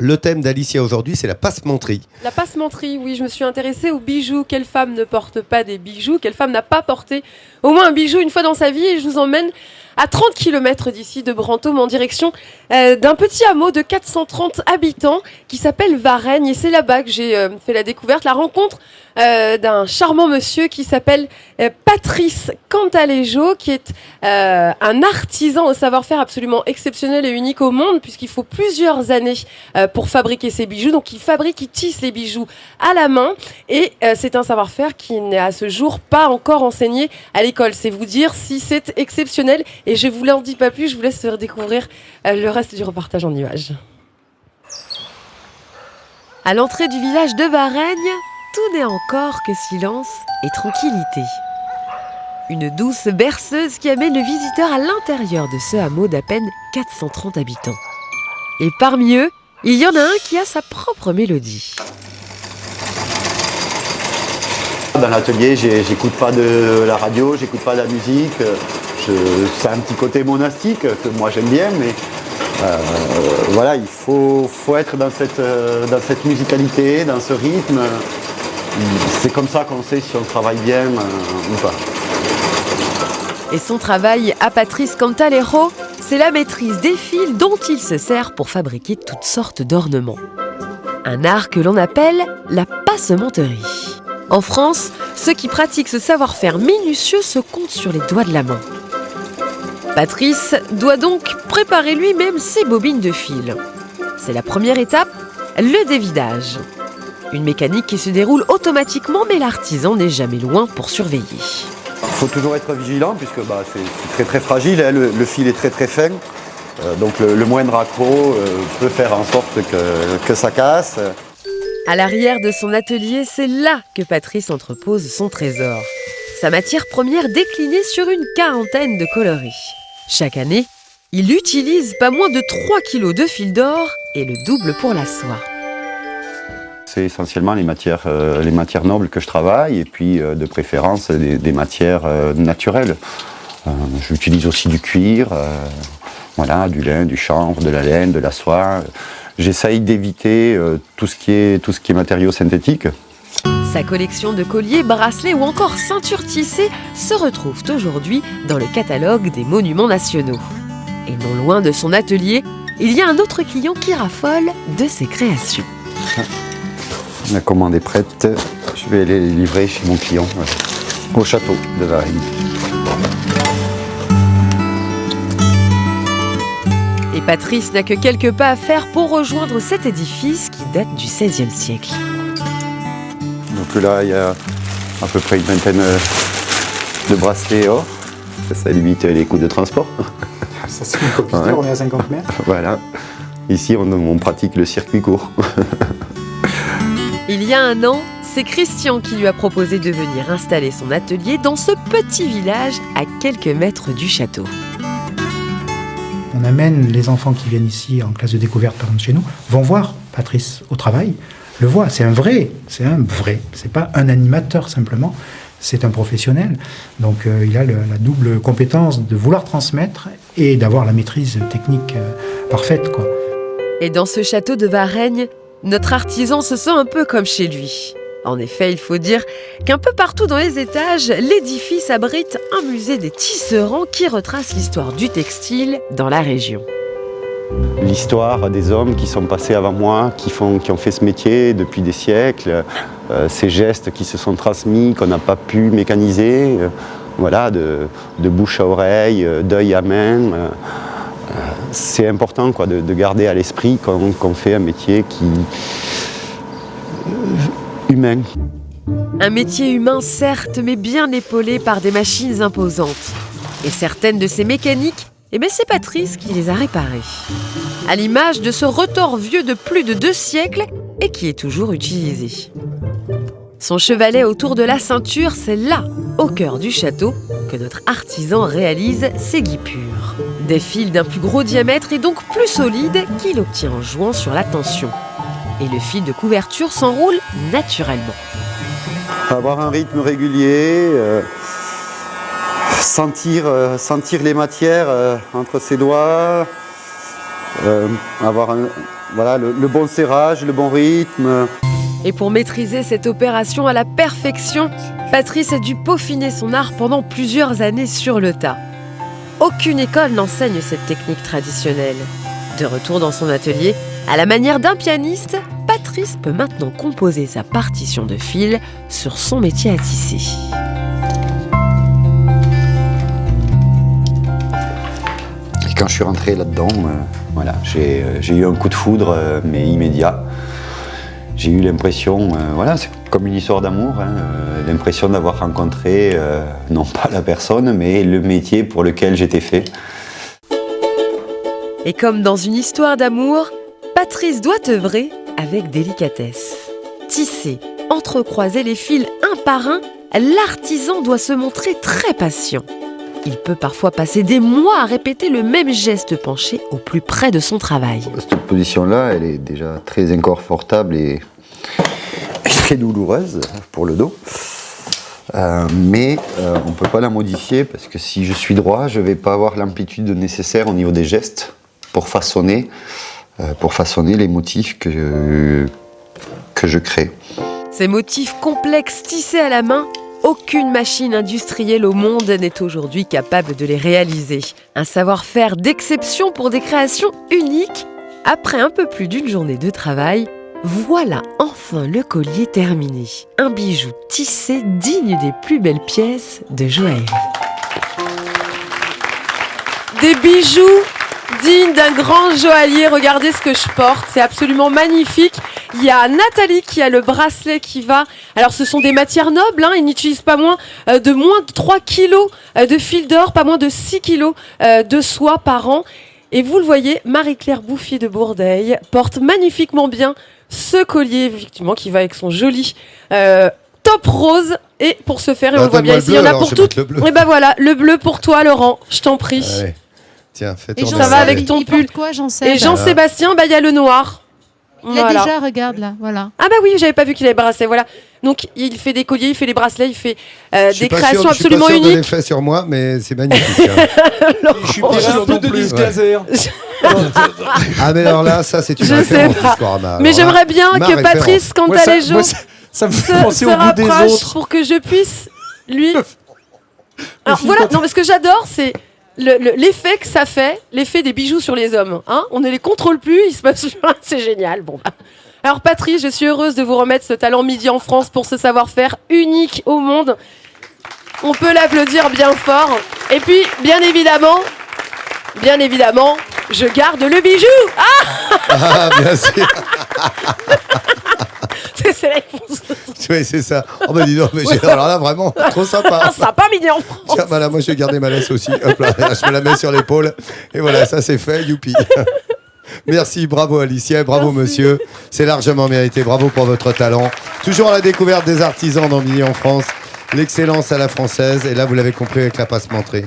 Le thème d'Alicia aujourd'hui, c'est la passementerie. La passementerie, oui, je me suis intéressée aux bijoux. Quelle femme ne porte pas des bijoux? Quelle femme n'a pas porté au moins un bijou une fois dans sa vie? Et je vous emmène à 30 km d'ici, de Brantôme, en direction d'un petit hameau de 430 habitants qui s'appelle Varennes. Et c'est là-bas que j'ai fait la découverte, la rencontre d'un charmant monsieur qui s'appelle Patrice Cantalejo, qui est un artisan au savoir-faire absolument exceptionnel et unique au monde, puisqu'il faut plusieurs années pour fabriquer ses bijoux. Donc il tisse les bijoux à la main, et c'est un savoir-faire qui n'est à ce jour pas encore enseigné à l'école. C'est vous dire si c'est exceptionnel, et je vous l'en dis pas plus, je vous laisse découvrir le reste du reportage en images. À l'entrée du village de Varennes, tout n'est encore que silence et tranquillité. Une douce berceuse qui amène le visiteur à l'intérieur de ce hameau d'à peine 430 habitants. Et parmi eux, il y en a un qui a sa propre mélodie. Dans l'atelier, j'écoute pas de la radio, j'écoute pas de la musique. C'est un petit côté monastique que moi j'aime bien, mais voilà, il faut être dans cette musicalité, dans ce rythme. C'est comme ça qu'on sait si on travaille bien ou pas. Et son travail à Patrice Cantalejo, c'est la maîtrise des fils dont il se sert pour fabriquer toutes sortes d'ornements. Un art que l'on appelle la passementerie. En France, ceux qui pratiquent ce savoir-faire minutieux se comptent sur les doigts de la main. Patrice doit donc préparer lui-même ses bobines de fil. C'est la première étape, le dévidage. Une mécanique qui se déroule automatiquement, mais l'artisan n'est jamais loin pour surveiller. Il faut toujours être vigilant puisque c'est très très fragile, hein, le fil est très très fin. Donc le moindre accroc peut faire en sorte que ça casse. À l'arrière de son atelier, c'est là que Patrice entrepose son trésor. Sa matière première déclinée sur une quarantaine de coloris. Chaque année, il utilise pas moins de 3 kilos de fil d'or et le double pour la soie. C'est essentiellement les matières nobles que je travaille et puis de préférence des matières naturelles. J'utilise aussi du cuir, du lin, du chanvre, de la laine, de la soie. J'essaye d'éviter tout ce qui est matériaux synthétiques. Sa collection de colliers, bracelets ou encore ceintures tissées se retrouve aujourd'hui dans le catalogue des monuments nationaux. Et non loin de son atelier, il y a un autre client qui raffole de ses créations. La commande est prête, je vais aller les livrer chez mon client au château de Varennes. Et Patrice n'a que quelques pas à faire pour rejoindre cet édifice qui date du XVIe siècle. Donc là, il y a à peu près une vingtaine de bracelets or. Ça limite les coûts de transport. Ça c'est compliqué, ouais. On est à 50 mètres. Voilà. Ici, on pratique le circuit court. Il y a un an, c'est Christian qui lui a proposé de venir installer son atelier dans ce petit village à quelques mètres du château. On amène les enfants qui viennent ici en classe de découverte, par exemple chez nous, vont voir Patrice au travail, le voient. C'est un vrai. C'est pas un animateur simplement, c'est un professionnel. Donc il a la double compétence de vouloir transmettre et d'avoir la maîtrise technique parfaite, quoi. Et dans ce château de Varennes, notre artisan se sent un peu comme chez lui. En effet, il faut dire qu'un peu partout dans les étages, l'édifice abrite un musée des tisserands qui retrace l'histoire du textile dans la région. L'histoire des hommes qui sont passés avant moi, qui ont fait ce métier depuis des siècles, ces gestes qui se sont transmis, qu'on n'a pas pu mécaniser, de bouche à oreille, d'œil à main. C'est important de garder à l'esprit qu'on fait un métier humain. Un métier humain, certes, mais bien épaulé par des machines imposantes. Et certaines de ces mécaniques, c'est Patrice qui les a réparées. À l'image de ce retors vieux de plus de 2 siècles et qui est toujours utilisé. Son chevalet autour de la ceinture, c'est là, au cœur du château, que notre artisan réalise ses guipures. Des fils d'un plus gros diamètre et donc plus solides qu'il obtient en jouant sur la tension. Et le fil de couverture s'enroule naturellement. Avoir un rythme régulier, sentir les matières entre ses doigts, avoir voilà, le bon serrage, le bon rythme. Et pour maîtriser cette opération à la perfection, Patrice a dû peaufiner son art pendant plusieurs années sur le tas. Aucune école n'enseigne cette technique traditionnelle. De retour dans son atelier, à la manière d'un pianiste, Patrice peut maintenant composer sa partition de fil sur son métier à tisser. Et quand je suis rentré là-dedans, voilà, j'ai eu un coup de foudre, mais immédiat. J'ai eu l'impression, voilà, c'est comme une histoire d'amour, hein, l'impression d'avoir rencontré, non pas la personne, mais le métier pour lequel j'étais fait. Et comme dans une histoire d'amour, Patrice doit œuvrer avec délicatesse. Tisser, entrecroiser les fils un par un, l'artisan doit se montrer très patient. Il peut parfois passer des mois à répéter le même geste penché au plus près de son travail. Cette position-là, elle est déjà très inconfortable et très douloureuse pour le dos. Mais on ne peut pas la modifier parce que si je suis droit, je ne vais pas avoir l'amplitude nécessaire au niveau des gestes pour façonner les motifs que je crée. Ces motifs complexes tissés à la main, aucune machine industrielle au monde n'est aujourd'hui capable de les réaliser. Un savoir-faire d'exception pour des créations uniques. Après un peu plus d'une journée de travail, voilà enfin le collier terminé. Un bijou tissé digne des plus belles pièces de Joël. Des bijoux dignes d'un grand joaillier. Regardez ce que je porte, c'est absolument magnifique. Il y a Nathalie qui a le bracelet qui va. Alors ce sont des matières nobles, hein. Ils n'utilisent pas moins de 3 kilos de fil d'or, pas moins de 6 kilos de soie par an. Et vous le voyez, Marie-Claire Bouffier de Bourdeil porte magnifiquement bien ce collier, effectivement, qui va avec son joli top rose. Et pour ce faire, et on le voit bien ici, il y en a pour toutes. Et ben voilà, le bleu pour toi, Laurent, je t'en prie. Allez. Tiens, fais Et ça va avec ton pull. Quoi, Jean-Sébastien? Et Jean-Sébastien, bah il y a le noir. Il a déjà, regarde là, voilà. Ah bah oui, j'avais pas vu qu'il avait bracelet, voilà. Donc il fait des colliers, il fait des bracelets, il fait des créations absolument uniques. Je suis pas sûr de l'effet sur moi, mais c'est magnifique. Hein. Je suis pas sûr de Denis Glaser. Ah mais alors là, ça c'est une référence Discorama. Mais j'aimerais bien que Patrice, quand t'as les jours, ça me fait penser au goût des autres. Pour que je puisse lui... Alors voilà, non mais ce que j'adore, c'est... l'effet que ça fait, l'effet des bijoux sur les hommes. Hein, on ne les contrôle plus, il se passe rien, c'est génial. Bon, bah. Alors Patrice, je suis heureuse de vous remettre ce talent Midi en France pour ce savoir-faire unique au monde. On peut l'applaudir bien fort. Et puis, bien évidemment, je garde le bijou. Ah bien sûr. C'est la réponse. Oui, c'est ça. Oh bah dis donc, mais alors là vraiment trop sympa. Sympa Midi en France. Tiens, bah là, moi je vais garder ma laisse aussi. Hop là, je me la mets sur l'épaule. Et voilà, ça c'est fait, youpi. Merci, bravo Alicia et bravo monsieur. C'est largement mérité, bravo pour votre talent. Toujours à la découverte des artisans dans Midi en France. L'excellence à la française. Et là, vous l'avez compris avec la passementerie.